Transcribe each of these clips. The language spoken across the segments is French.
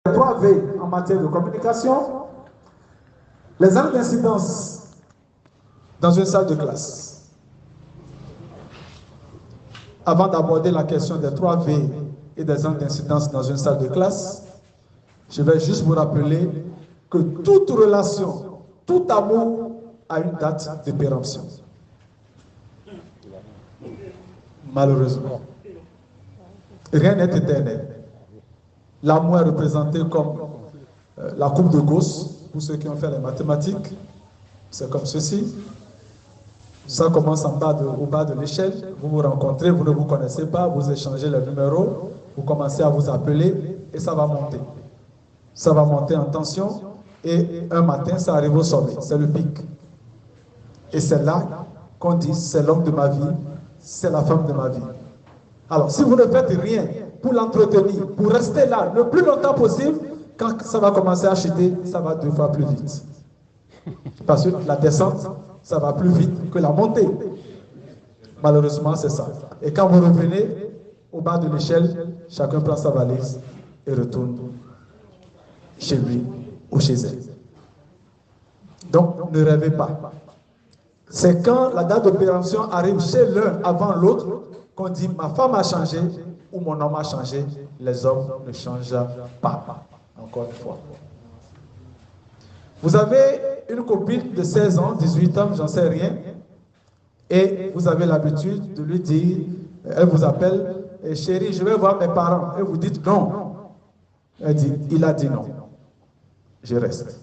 3V en matière de communication, les angles d'incidence dans une salle de classe. Avant d'aborder la question des 3V et des angles d'incidence dans une salle de classe, je vais juste vous rappeler que toute relation, tout amour a une date de péremption. Malheureusement. Rien n'est éternel. L'amour est représenté comme la courbe de Gauss, pour ceux qui ont fait les mathématiques. C'est comme ceci. Ça commence au bas de l'échelle. Vous vous rencontrez, vous ne vous connaissez pas, vous échangez les numéros, vous commencez à vous appeler et ça va monter. Ça va monter en tension et un matin, ça arrive au sommet. C'est le pic. Et c'est là qu'on dit, c'est l'homme de ma vie, c'est la femme de ma vie. Alors, si vous ne faites rien pour l'entretenir, pour rester là le plus longtemps possible, quand ça va commencer à chuter, ça va 2 fois plus vite. Parce que la descente, ça va plus vite que la montée. Malheureusement, c'est ça. Et quand vous revenez au bas de l'échelle, chacun prend sa valise et retourne chez lui ou chez elle. Donc, ne rêvez pas. C'est quand la date de péremption arrive chez l'un avant l'autre qu'on dit ma femme a changé ou mon homme a changé. Les hommes ne changent pas. Encore une fois. Vous avez une copine de 16 ans, 18 ans, j'en sais rien, et vous avez l'habitude de lui dire, elle vous appelle, chérie, je vais voir mes parents. Et vous dites non. Elle dit, il a dit non. Je reste.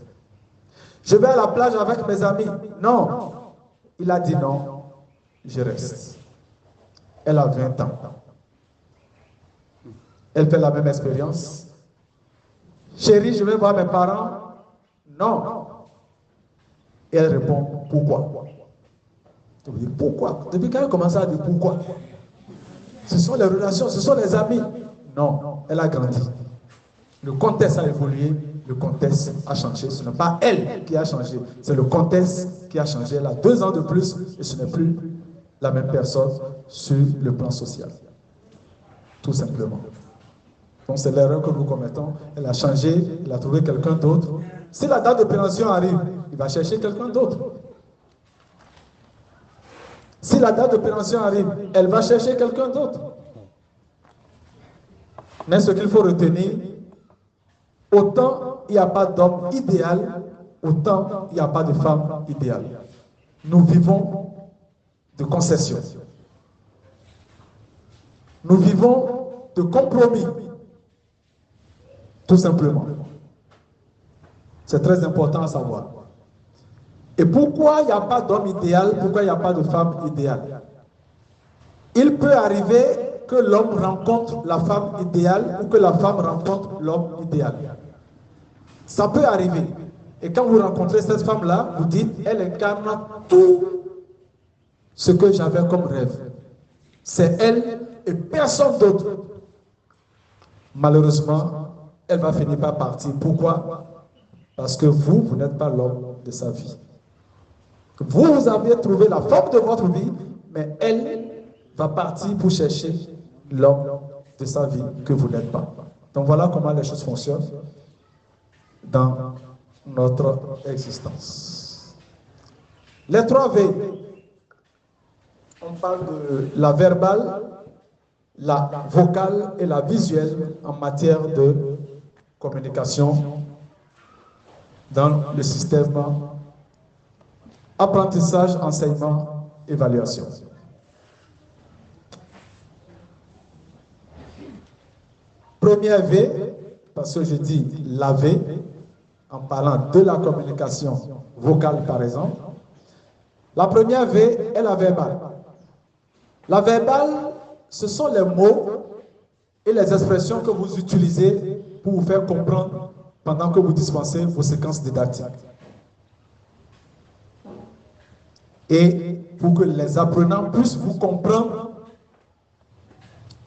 Je vais à la plage avec mes amis. Non. Il a dit non. Je reste. Elle a 20 ans. Elle fait la même expérience. Chérie, je vais voir mes parents. Non. Et elle répond, pourquoi? Vous dites, pourquoi? Depuis quand elle commence à dire pourquoi? Ce sont les relations, ce sont les amis. Non, elle a grandi. Le contexte a évolué, le contexte a changé. Ce n'est pas elle qui a changé, c'est le contexte qui a changé. Elle a 2 ans de plus et ce n'est plus la même personne sur le plan social. Tout simplement. Donc c'est l'erreur que nous commettons. Elle a changé, elle a trouvé quelqu'un d'autre. Si la date de péremption arrive, il va chercher quelqu'un d'autre. Si la date de péremption arrive, elle va chercher quelqu'un d'autre. Mais ce qu'il faut retenir, autant il n'y a pas d'homme idéal, autant il n'y a pas de femme idéale. Nous vivons de concessions. Nous vivons de compromis. Tout simplement. C'est très important à savoir. Et pourquoi il n'y a pas d'homme idéal, pourquoi il n'y a pas de femme idéale? Il peut arriver que l'homme rencontre la femme idéale ou que la femme rencontre l'homme idéal. Ça peut arriver. Et quand vous rencontrez cette femme-là, vous dites, elle incarne tout ce que j'avais comme rêve. C'est elle et personne d'autre. Malheureusement, elle va finir par partir. Pourquoi? Parce que vous n'êtes pas l'homme de sa vie. Vous avez trouvé la femme de votre vie, mais elle va partir pour chercher l'homme de sa vie que vous n'êtes pas. Donc voilà comment les choses fonctionnent dans notre existence. Les 3 V. On parle de la verbale, la vocale et la visuelle en matière de communication dans le système apprentissage, enseignement, évaluation. Première V, parce que je dis la V, en parlant de la communication vocale par exemple. La première V est la verbale. La verbale, ce sont les mots et les expressions que vous utilisez pour vous faire comprendre pendant que vous dispensez vos séquences didactiques. Et pour que les apprenants puissent vous comprendre,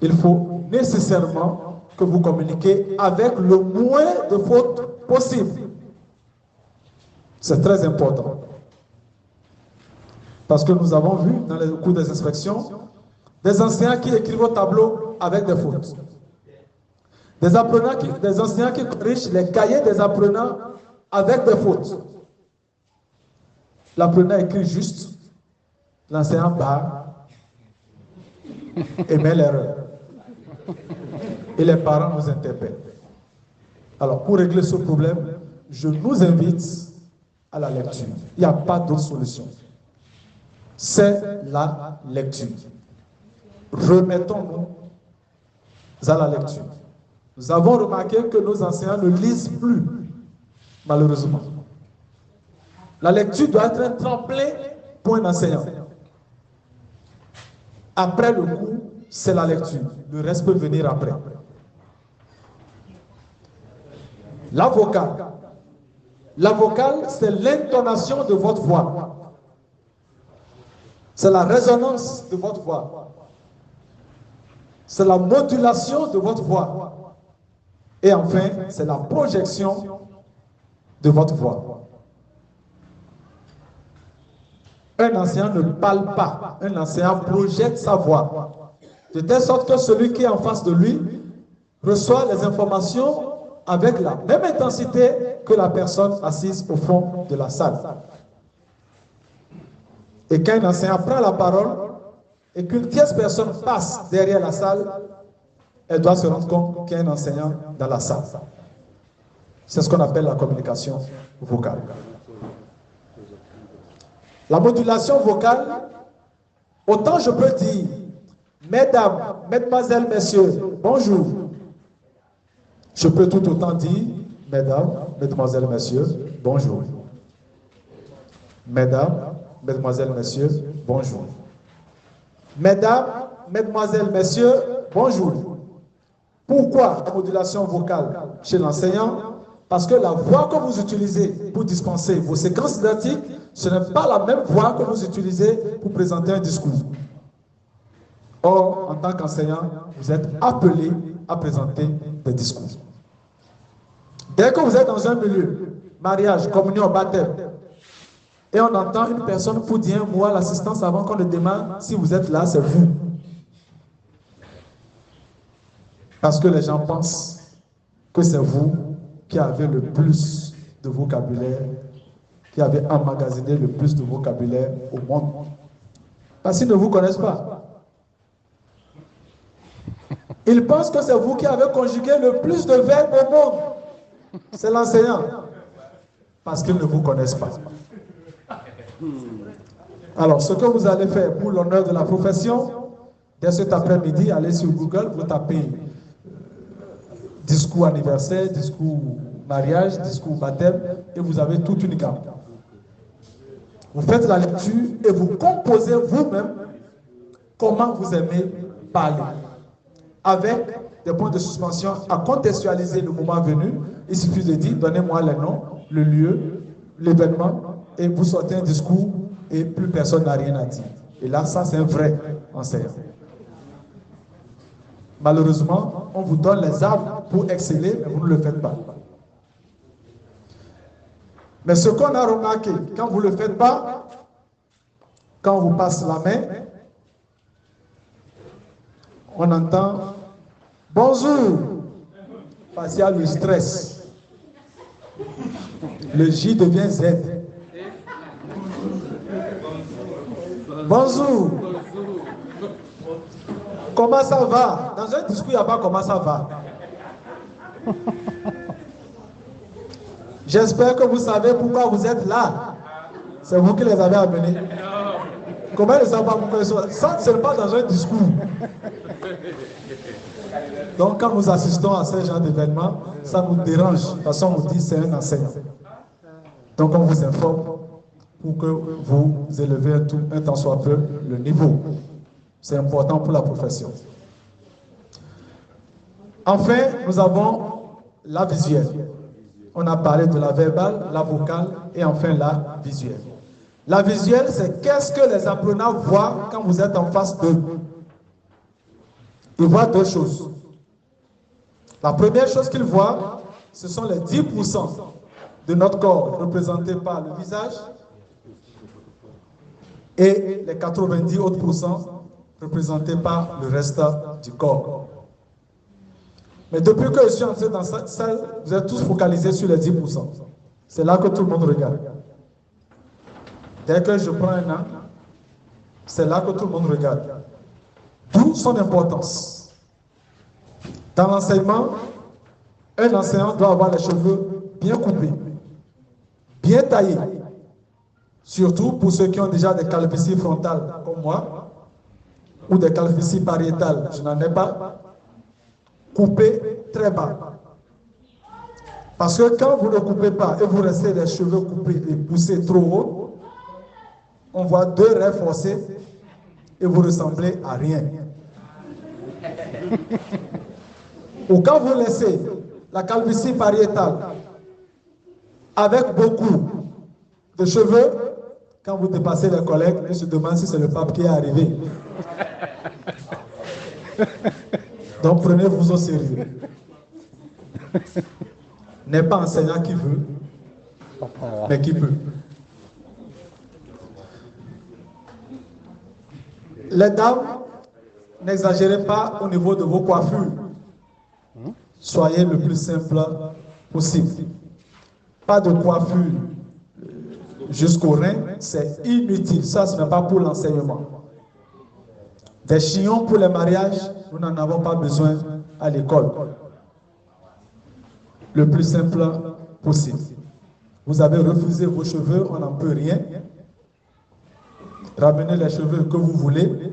il faut nécessairement que vous communiquiez avec le moins de fautes possible. C'est très important. Parce que nous avons vu dans les cours des inspections des enseignants qui écrivent au tableau avec des fautes. Des enseignants qui corrigent les cahiers des apprenants avec des fautes. L'apprenant écrit juste, l'enseignant barre et met l'erreur. Et les parents nous interpellent. Alors, pour régler ce problème, je nous invite à la lecture. Il n'y a pas d'autre solution. C'est la lecture. Remettons-nous à la lecture. Nous avons remarqué que nos enseignants ne lisent plus, malheureusement. La lecture doit être un tremplin pour un enseignant. Après le cours, c'est la lecture. Le reste peut venir après. La vocale. La vocale, c'est l'intonation de votre voix. C'est la résonance de votre voix. C'est la modulation de votre voix. Et enfin, c'est la projection de votre voix. Un enseignant ne parle pas. Un enseignant projette sa voix. De telle sorte que celui qui est en face de lui reçoit les informations avec la même intensité que la personne assise au fond de la salle. Et quand un enseignant prend la parole et qu'une tierce personne passe derrière la salle, elle doit se rendre compte qu'il y a un enseignant dans la salle. C'est ce qu'on appelle la communication vocale. La modulation vocale, autant je peux dire, mesdames, mesdemoiselles, messieurs, bonjour. Je peux tout autant dire, mesdames, mesdemoiselles, messieurs, bonjour. Mesdames, mesdemoiselles, messieurs, bonjour. Mesdames, mesdemoiselles, messieurs, bonjour. Pourquoi la modulation vocale chez l'enseignant? Parce que la voix que vous utilisez pour dispenser vos séquences didactiques, ce n'est pas la même voix que vous utilisez pour présenter un discours. Or, en tant qu'enseignant, vous êtes appelé à présenter des discours. Dès que vous êtes dans un milieu, mariage, communion, baptême, et on entend une personne pour dire un mot à l'assistance avant qu'on ne demande si vous êtes là, c'est vous. Parce que les gens pensent que c'est vous qui avez le plus de vocabulaire, qui avez emmagasiné le plus de vocabulaire au monde. Parce qu'ils ne vous connaissent pas. Ils pensent que c'est vous qui avez conjugué le plus de verbes au monde. C'est l'enseignant. Parce qu'ils ne vous connaissent pas. Alors, ce que vous allez faire pour l'honneur de la profession, dès cet après-midi, allez sur Google, vous tapez discours anniversaire, discours mariage, discours baptême, et vous avez toute une gamme. Vous faites la lecture et vous composez vous-même comment vous aimez parler. Avec des points de suspension à contextualiser le moment venu. Il suffit de dire, donnez-moi le nom, le lieu, l'événement, et vous sortez un discours et plus personne n'a rien à dire. Et là, ça, c'est un vrai enseignant. Malheureusement, on vous donne les armes pour exceller, mais vous ne le faites pas. Mais ce qu'on a remarqué, quand vous ne le faites pas, quand on vous passe la main, on entend « Bonjour » parce qu'il y a le stress. Le J devient Z. Bonjour. Comment ça va? Dans un discours, il n'y a pas comment ça va. J'espère que vous savez pourquoi vous êtes là. C'est vous qui les avez amenés. Comment ils ne savent pas pourquoi ils sont là? Ça, ce n'est pas dans un discours. Donc, quand nous assistons à ce genre d'événements, ça nous dérange. Parce qu'on nous dit que c'est un enseignant. Donc, on vous informe pour que vous élevez un tant soit peu le niveau. C'est important pour la profession. Enfin, nous avons la visuelle. On a parlé de la verbale, la vocale et enfin la visuelle. La visuelle, c'est qu'est-ce que les apprenants voient quand vous êtes en face d'eux. Ils voient deux choses. La première chose qu'ils voient, ce sont les 10% de notre corps représentés par le visage et les 90 autres % représentés par le reste du corps. Mais depuis que je suis entré dans cette salle, vous êtes tous focalisés sur les 10%. C'est là que tout le monde regarde. Dès que je prends un an, c'est là que tout le monde regarde. D'où son importance. Dans l'enseignement, un enseignant doit avoir les cheveux bien coupés, bien taillés. Surtout pour ceux qui ont déjà des calvities frontales, comme moi, ou des calvities pariétales. Je n'en ai pas. Coupés très bas. Parce que quand vous ne coupez pas et vous restez les cheveux coupés et poussés trop haut, on voit deux raies forcées et vous ressemblez à rien. Ou quand vous laissez la calvitie pariétale avec beaucoup de cheveux, quand vous dépassez les collègues, ils se demandent si c'est le pape qui est arrivé. Donc prenez-vous au sérieux. N'est pas enseignant qui veut, mais qui peut. Les dames, n'exagérez pas au niveau de vos coiffures. Soyez le plus simple possible. Pas de coiffure jusqu'au rein, c'est inutile. Ça, ce n'est pas pour l'enseignement. Des chignons pour les mariages, nous n'en avons pas besoin à l'école. Le plus simple possible. Vous avez refusé vos cheveux, on n'en peut rien. Ramenez les cheveux que vous voulez,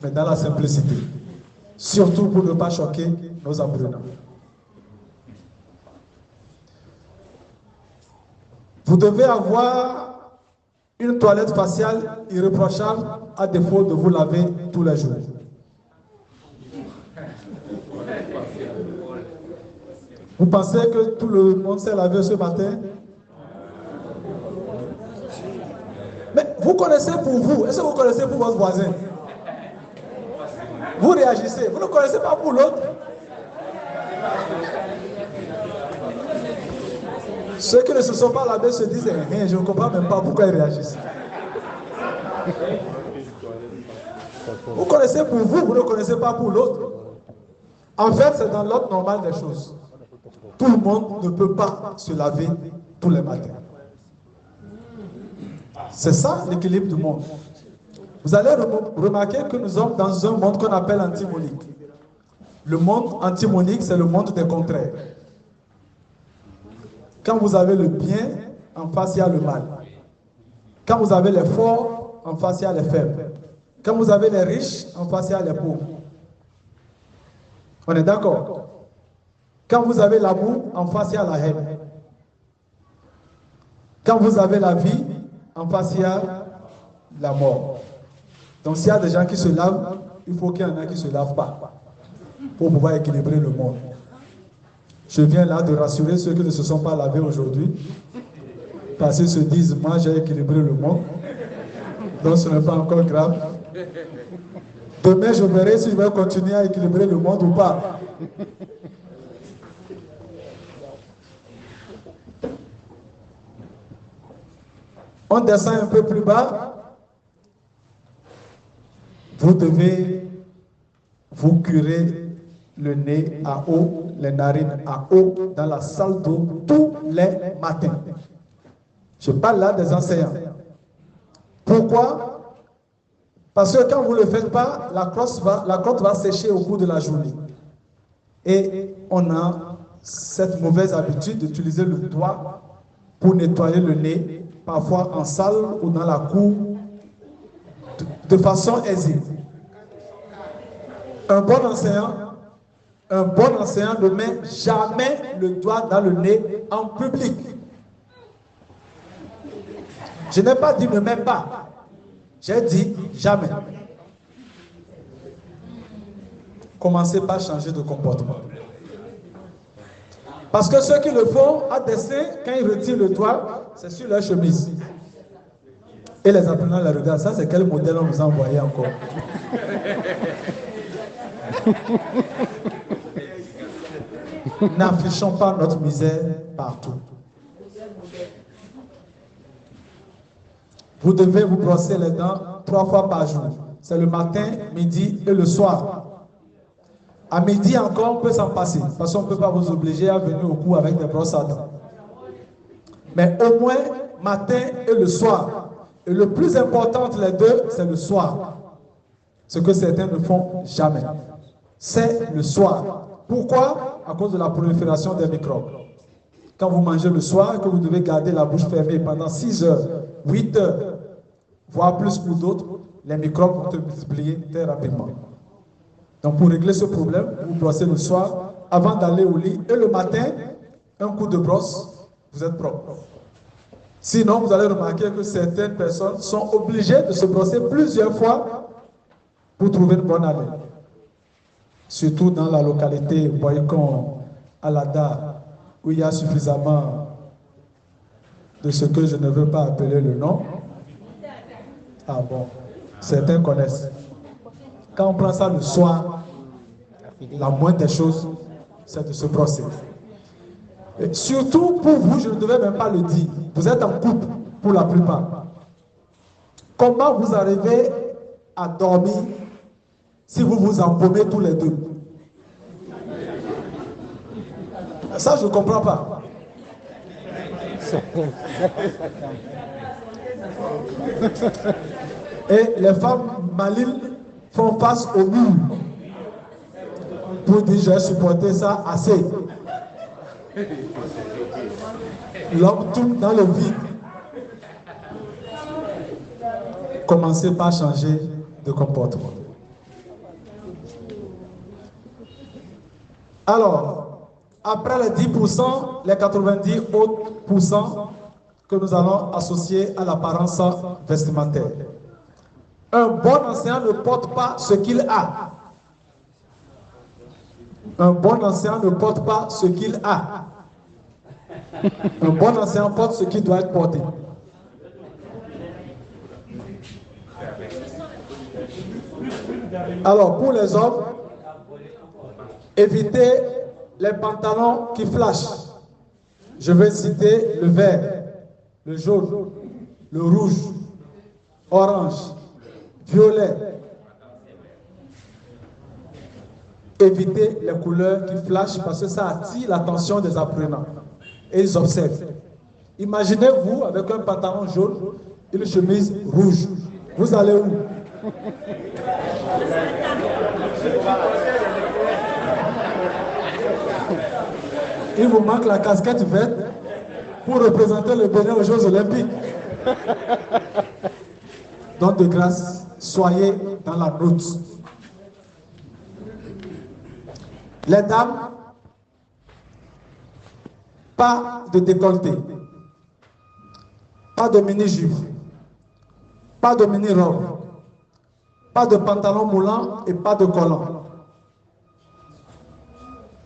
mais dans la simplicité. Surtout pour ne pas choquer nos apprenants. Vous devez avoir une toilette faciale irréprochable à défaut de vous laver tous les jours. Vous pensez que tout le monde s'est lavé ce matin? Mais vous connaissez pour vous. Est-ce que vous connaissez pour votre voisin? Vous réagissez. Vous ne connaissez pas pour l'autre? Ceux qui ne se sont pas lavés se disent rien. Je ne comprends même pas pourquoi ils réagissent. Vous connaissez pour vous, vous ne connaissez pas pour l'autre. En fait, c'est dans l'ordre normal des choses. Tout le monde ne peut pas se laver tous les matins. C'est ça l'équilibre du monde. Vous allez remarquer que nous sommes dans un monde qu'on appelle antimonique. Le monde antimonique, c'est le monde des contraires. Quand vous avez le bien, en face, il y a le mal. Quand vous avez les forts, en face, il y a les faibles. Quand vous avez les riches, en face, il y a les pauvres. On est d'accord? Quand vous avez l'amour, en face, il y a la haine. Quand vous avez la vie, en face, il y a la mort. Donc, s'il y a des gens qui se lavent, il faut qu'il y en ait qui ne se lavent pas pour pouvoir équilibrer le monde. Je viens là de rassurer ceux qui ne se sont pas lavés aujourd'hui parce qu'ils se disent, moi, j'ai équilibré le monde. Donc, ce n'est pas encore grave. Demain, je verrai si je vais continuer à équilibrer le monde ou pas. On descend un peu plus bas. Vous devez vous curer le nez à eau, les narines à eau dans la salle d'eau tous les matins. Je parle là des enseignants. Pourquoi? Parce que quand vous ne le faites pas, la crotte va sécher au cours de la journée. Et on a cette mauvaise habitude d'utiliser le doigt pour nettoyer le nez, parfois en salle ou dans la cour, de façon aisée. Un bon enseignant ne met jamais le doigt dans le nez en public. Je n'ai pas dit ne mets pas. J'ai dit jamais. Commencez par changer de comportement. Parce que ceux qui le font à dessein, quand ils retirent le doigt, c'est sur leur chemise. Et les apprenants les regardent. Ça, c'est quel modèle on vous a envoyé encore? N'affichons pas notre misère partout. Vous devez vous brosser les dents 3 fois par jour. C'est le matin, midi et le soir. À midi encore, on peut s'en passer, parce qu'on ne peut pas vous obliger à venir au cours avec des brosses à dents. Mais au moins, matin et le soir. Et le plus important entre les deux, c'est le soir. Ce que certains ne font jamais. C'est le soir. Pourquoi? À cause de la prolifération des microbes. Quand vous mangez le soir et que vous devez garder la bouche fermée pendant 6 heures, 8 heures, voire plus pour d'autres, les microbes vont se multiplier très rapidement. Donc pour régler ce problème, vous brossez le soir avant d'aller au lit et le matin, un coup de brosse, vous êtes propre. Sinon, vous allez remarquer que certaines personnes sont obligées de se brosser plusieurs fois pour trouver une bonne haleine. Surtout dans la localité Boycon, Alada, où il y a suffisamment de ce que je ne veux pas appeler le nom. Ah bon, certains connaissent. Quand on prend ça le soir, la moindre des choses, c'est de se brosser. Et surtout pour vous, je ne devais même pas le dire. Vous êtes en couple pour la plupart. Comment vous arrivez à dormir si vous vous empaumez tous les deux? Ça, je ne comprends pas. Et les femmes malines font face au mur pour dire j'ai supporté ça assez. L'homme tombe dans le vide. Commencez par changer de comportement. Alors, après les 10%, les 90 autres pourcents que nous allons associer à l'apparence vestimentaire. Un bon enseignant ne porte pas ce qu'il a. Un bon enseignant ne porte pas ce qu'il a. Un bon enseignant porte ce qui doit être porté. Alors, pour les hommes, évitez les pantalons qui flashent. Je vais citer le vert, le jaune, le rouge, orange, violet. Évitez les couleurs qui flashent parce que ça attire l'attention des apprenants. Et ils observent. Imaginez-vous avec un pantalon jaune et une chemise rouge. Vous allez où? Il vous manque la casquette verte pour représenter le Bénin aux Jeux Olympiques. Donc de grâce, soyez dans la route. Les dames, pas de décolleté, pas de mini-jupe, pas de mini-robe, pas de pantalon moulant et pas de collant.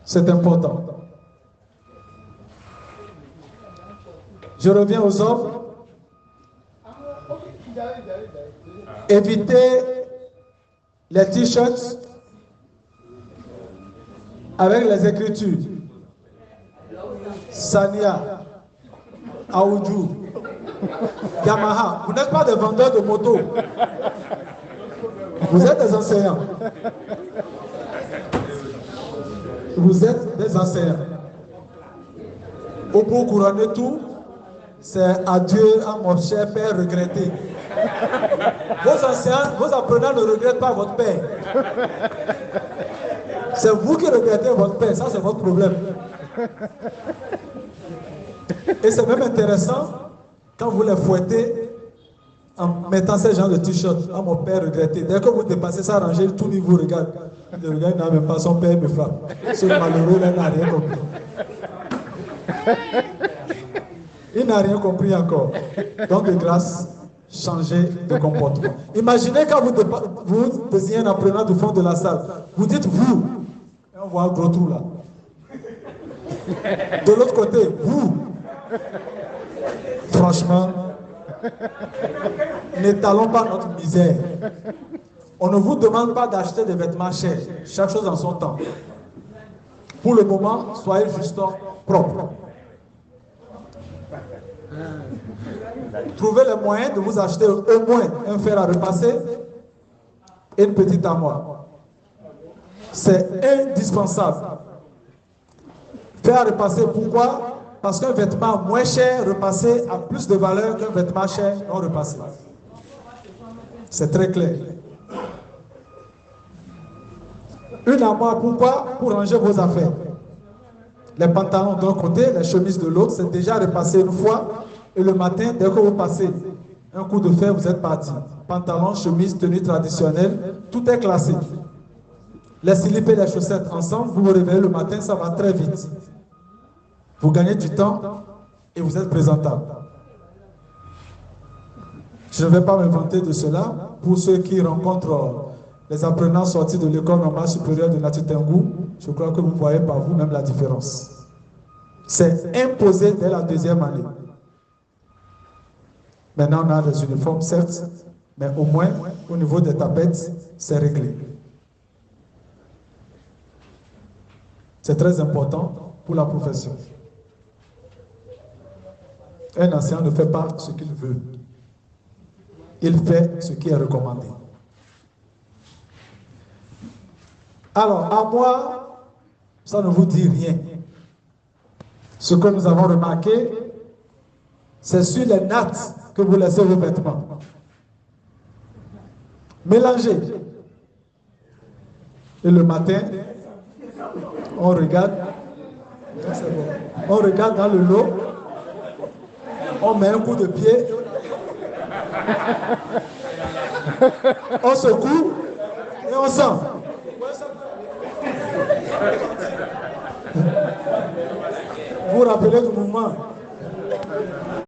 C'est important. Je reviens aux hommes. Évitez les t-shirts avec les écritures Sania, Aoudjou, Yamaha. Vous n'êtes pas des vendeurs de motos. Vous êtes des enseignants. Vous êtes des enseignants. Au bout couronner tout, c'est adieu à mon cher père regretté. Vos enseignants, vos apprenants ne regrettent pas votre père. C'est vous qui regrettez votre père, ça c'est votre problème. Et c'est même intéressant quand vous les fouettez en mettant ces gens de t-shirt. Ah, mon père regretté. Dès que vous dépassez ça, rangez, tout le monde vous regarde. Il regarde, il n'a même pas son père me frappe. Ce malheureux là n'a rien compris. Il n'a rien compris encore. Donc, de grâce, changez de comportement. Imaginez quand vous désignez un apprenant du fond de la salle. Vous dites vous. Et on voit un gros trou là. De l'autre côté, vous. Franchement, n'étalons pas notre misère. On ne vous demande pas d'acheter des vêtements chers. Chaque chose en son temps. Pour le moment, soyez juste propres. Trouvez les moyens de vous acheter au moins un fer à repasser et une petite armoire. C'est indispensable. Faire repasser, pourquoi? Parce qu'un vêtement moins cher repassé a plus de valeur qu'un vêtement cher non repassé. C'est très clair. Une armoire, pourquoi? Pour ranger vos affaires. Les pantalons d'un côté, les chemises de l'autre, c'est déjà repassé une fois. Et le matin, dès que vous passez un coup de fer, vous êtes parti. Pantalon, chemise, tenue traditionnelle, tout est classé. Les slips et les chaussettes ensemble, vous vous réveillez le matin, ça va très vite. Vous gagnez du temps et vous êtes présentable. Je ne vais pas m'inventer de cela. Pour ceux qui rencontrent les apprenants sortis de l'école normale supérieure de Natitingou, je crois que vous voyez par vous-même la différence. C'est imposé dès la deuxième année. Maintenant, on a des uniformes, certes, mais au moins, au niveau des tapettes, c'est réglé. C'est très important pour la profession. Un enseignant ne fait pas ce qu'il veut. Il fait ce qui est recommandé. Alors, à moi, ça ne vous dit rien. Ce que nous avons remarqué, c'est sur les nattes que vous laissez vos vêtements. Mélangez. Et le matin, on regarde. On regarde dans le lot. On met un coup de pied. On secoue et on sent. Vous vous rappelez du mouvement?